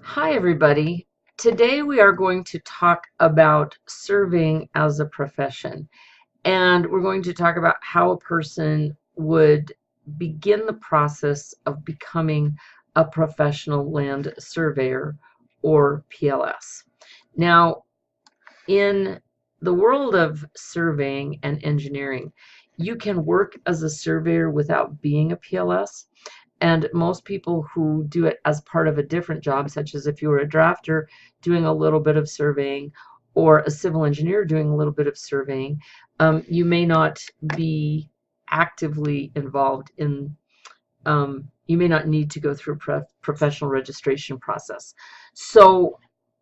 Hi, everybody. Today we are going to talk about surveying as a profession, and we're going to talk about how a person would begin the process of becoming a professional land surveyor or PLS. Now, in the world of surveying and engineering, you can work as a surveyor without being a PLS. And most people who do it as part of a different job, such as if you were a drafter doing a little bit of surveying or a civil engineer doing a little bit of surveying, you may not be actively involved in, you may not need to go through a professional registration process. So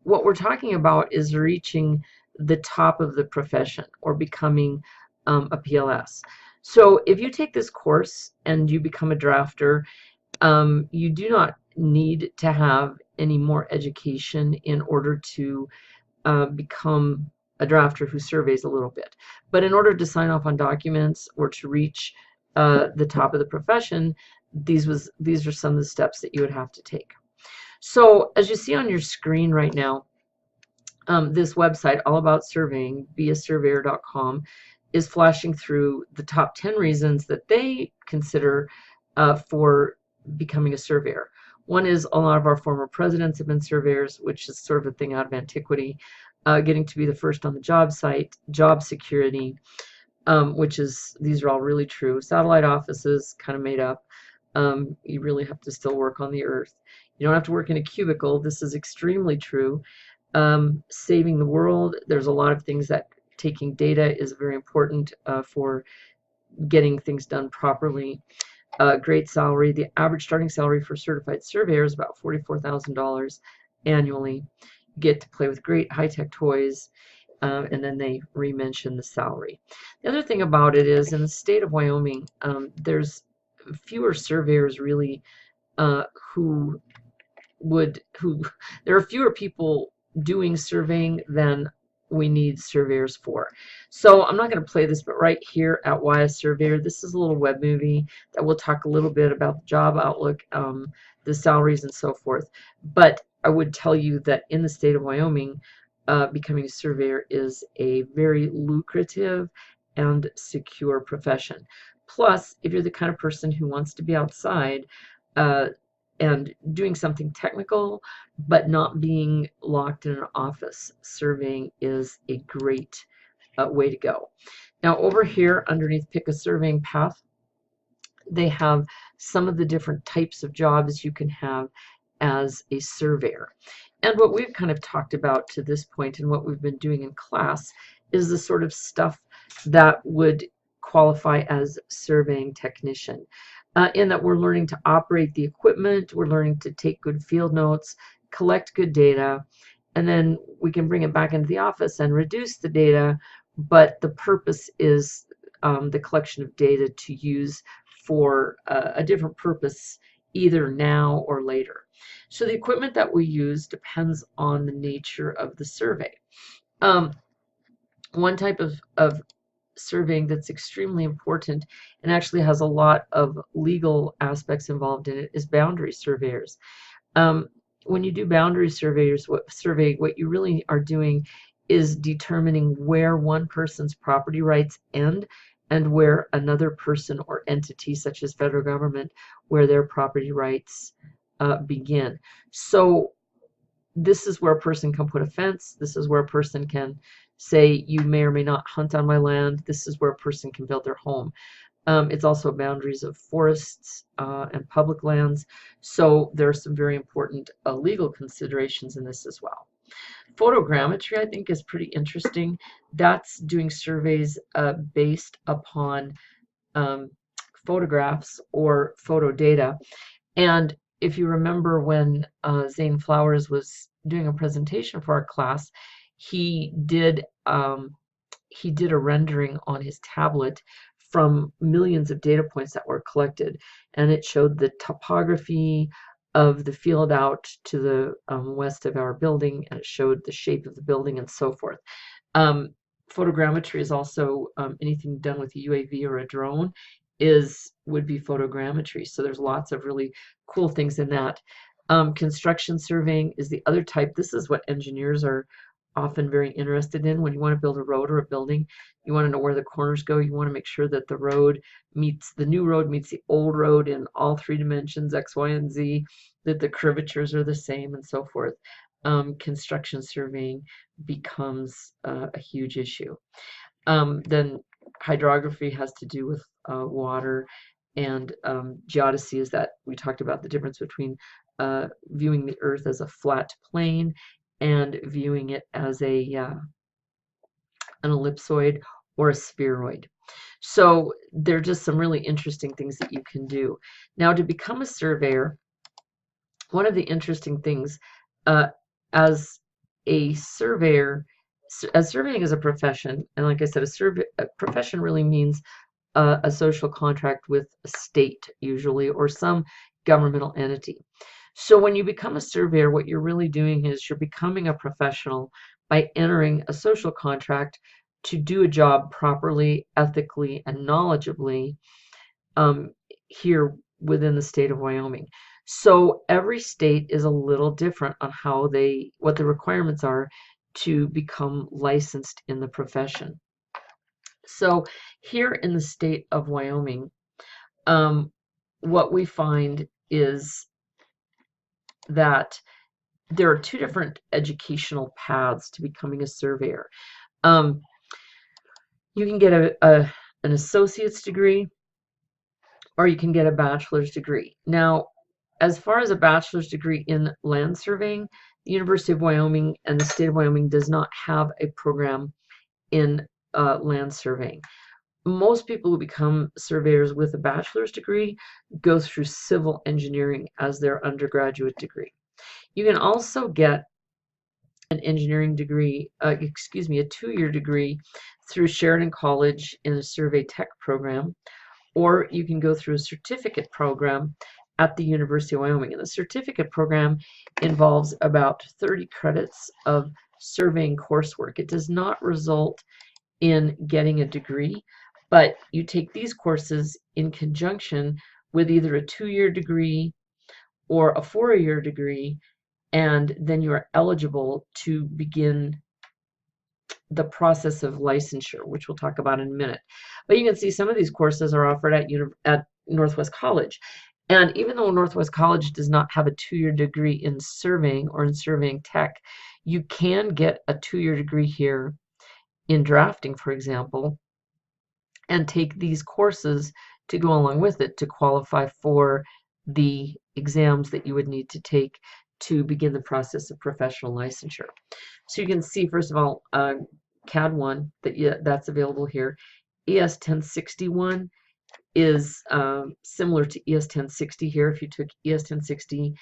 what we're talking about is reaching the top of the profession or becoming a PLS. So if you take this course and you become a drafter, you do not need to have any more education in order to become a drafter who surveys a little bit. But in order to sign off on documents or to reach the top of the profession, these are some of the steps that you would have to take. So as you see on your screen right now, this website all about surveying, beasurveyor.com, is flashing through the top 10 reasons that they consider for becoming a surveyor. One is a lot of our former presidents have been surveyors, which is sort of a thing out of antiquity. Getting to be the first on the job site, job security, these are all really true. Satellite offices, kind of made up. You really have to still work on the earth. You don't have to work in a cubicle. This is extremely true. Saving the world, there's a lot of things that taking data is very important for getting things done properly. Great salary. The average starting salary for certified surveyor is about $44,000 annually. You get to play with great high-tech toys, and then they re-mention the salary. The other thing about it is in the state of Wyoming, there's fewer surveyors really who there are fewer people doing surveying than we need surveyors for. So I'm not going to play this, but right here at Why a Surveyor, this is a little web movie that will talk a little bit about the job outlook, the salaries and so forth. But I would tell you that in the state of Wyoming, becoming a surveyor is a very lucrative and secure profession. Plus, if you're the kind of person who wants to be outside, and doing something technical, but not being locked in an office, surveying is a great way to go. Now over here underneath Pick a Surveying Path, they have some of the different types of jobs you can have as a surveyor. And what we've kind of talked about to this point and what we've been doing in class is the sort of stuff that would qualify as surveying technician. In that we're learning to operate the equipment, we're learning to take good field notes, collect good data, and then we can bring it back into the office and reduce the data, but the purpose is the collection of data to use for a different purpose either now or later. So the equipment that we use depends on the nature of the survey. One type of surveying that's extremely important and actually has a lot of legal aspects involved in it is boundary surveyors. When you do boundary what you really are doing is determining where one person's property rights end and where another person or entity, such as federal government, where their property rights begin. So this is where a person can put a fence. This is where a person can say you may or may not hunt on my land. This is where a person can build their home. It's also boundaries of forests and public lands. So there are some very important legal considerations in this as well. Photogrammetry, I think, is pretty interesting. That's doing surveys based upon photographs or photo data. And if you remember when Zane Flowers was doing a presentation for our class, he did a rendering on his tablet from millions of data points that were collected, and it showed the topography of the field out to the west of our building, and it showed the shape of the building and so forth. Photogrammetry is also anything done with a UAV or a drone would be photogrammetry. So there's lots of really cool things in that. Construction surveying is the other type. This is what engineers are often very interested in. When you want to build a road or a building, you want to know where the corners go. You want to make sure that the new road meets the old road in all three dimensions, X, Y, and Z, that the curvatures are the same, and so forth. Construction surveying becomes a huge issue. Then hydrography has to do with water, and geodesy is that we talked about the difference between viewing the Earth as a flat plane and viewing it as an ellipsoid or a spheroid. So there are just some really interesting things that you can do. Now, to become a surveyor, one of the interesting things as a surveyor, as surveying is a profession, and like I said, a profession really means a social contract with a state, usually, or some governmental entity. So when you become a surveyor, what you're really doing is you're becoming a professional by entering a social contract to do a job properly, ethically, and knowledgeably here within the state of Wyoming. So every state is a little different on what the requirements are to become licensed in the profession. So here in the state of Wyoming, what we find is that there are two different educational paths to becoming a surveyor. You can get an associate's degree, or you can get a bachelor's degree. Now, as far as a bachelor's degree in land surveying, the University of Wyoming and the state of Wyoming does not have a program in land surveying. Most people who become surveyors with a bachelor's degree go through civil engineering as their undergraduate degree. You can also get an engineering degree, a 2-year degree through Sheridan College in the Survey Tech program, or you can go through a certificate program at the University of Wyoming. And the certificate program involves about 30 credits of surveying coursework. It does not result in getting a degree, but you take these courses in conjunction with either a 2-year degree or a 4-year degree, and then you are eligible to begin the process of licensure, which we'll talk about in a minute. But you can see some of these courses are offered at Northwest College. And even though Northwest College does not have a 2-year degree in surveying or in surveying tech, you can get a 2-year degree here in drafting, for example, and take these courses to go along with it to qualify for the exams that you would need to take to begin the process of professional licensure. So you can see, first of all, CAD 1 that's available here. ES 1061 is similar to ES 1060 here. If you took ES 1060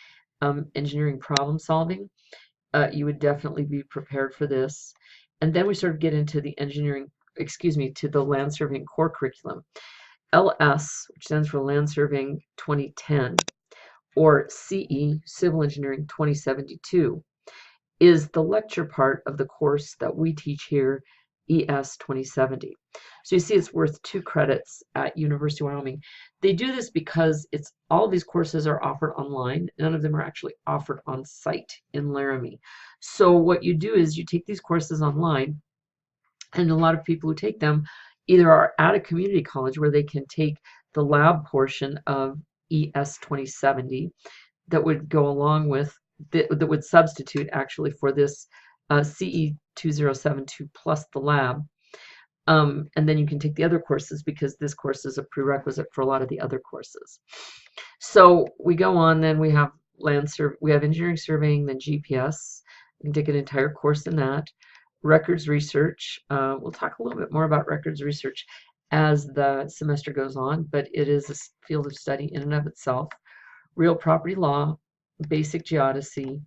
engineering problem solving, you would definitely be prepared for this. And then we sort of get into the to the land surveying core curriculum. LS, which stands for Land Surveying 2010, or CE, Civil Engineering 2072, is the lecture part of the course that we teach here, ES 2070. So you see it's worth 2 credits at University of Wyoming. They do this because all these courses are offered online. None of them are actually offered on site in Laramie. So what you do is you take these courses online, and a lot of people who take them either are at a community college where they can take the lab portion of ES 2070 that would go along with that would substitute actually for this CE 2072 plus the lab. And then you can take the other courses because this course is a prerequisite for a lot of the other courses. So we go on, then we have we have engineering surveying, then GPS. You can take an entire course in that. Records research. We'll talk a little bit more about records research as the semester goes on, but it is a field of study in and of itself. Real property law, basic geodesy,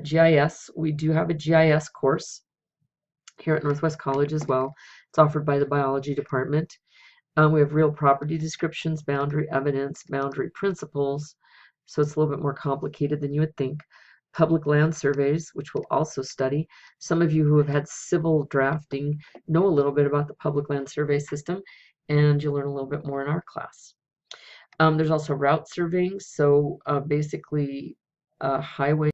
GIS. We do have a GIS course here at Northwest College as well. It's offered by the biology department. We have real property descriptions, boundary evidence, boundary principles. So it's a little bit more complicated than you would think. Public land surveys, which we'll also study. Some of you who have had civil drafting know a little bit about the public land survey system, and you'll learn a little bit more in our class. There's also route surveying. So basically, highway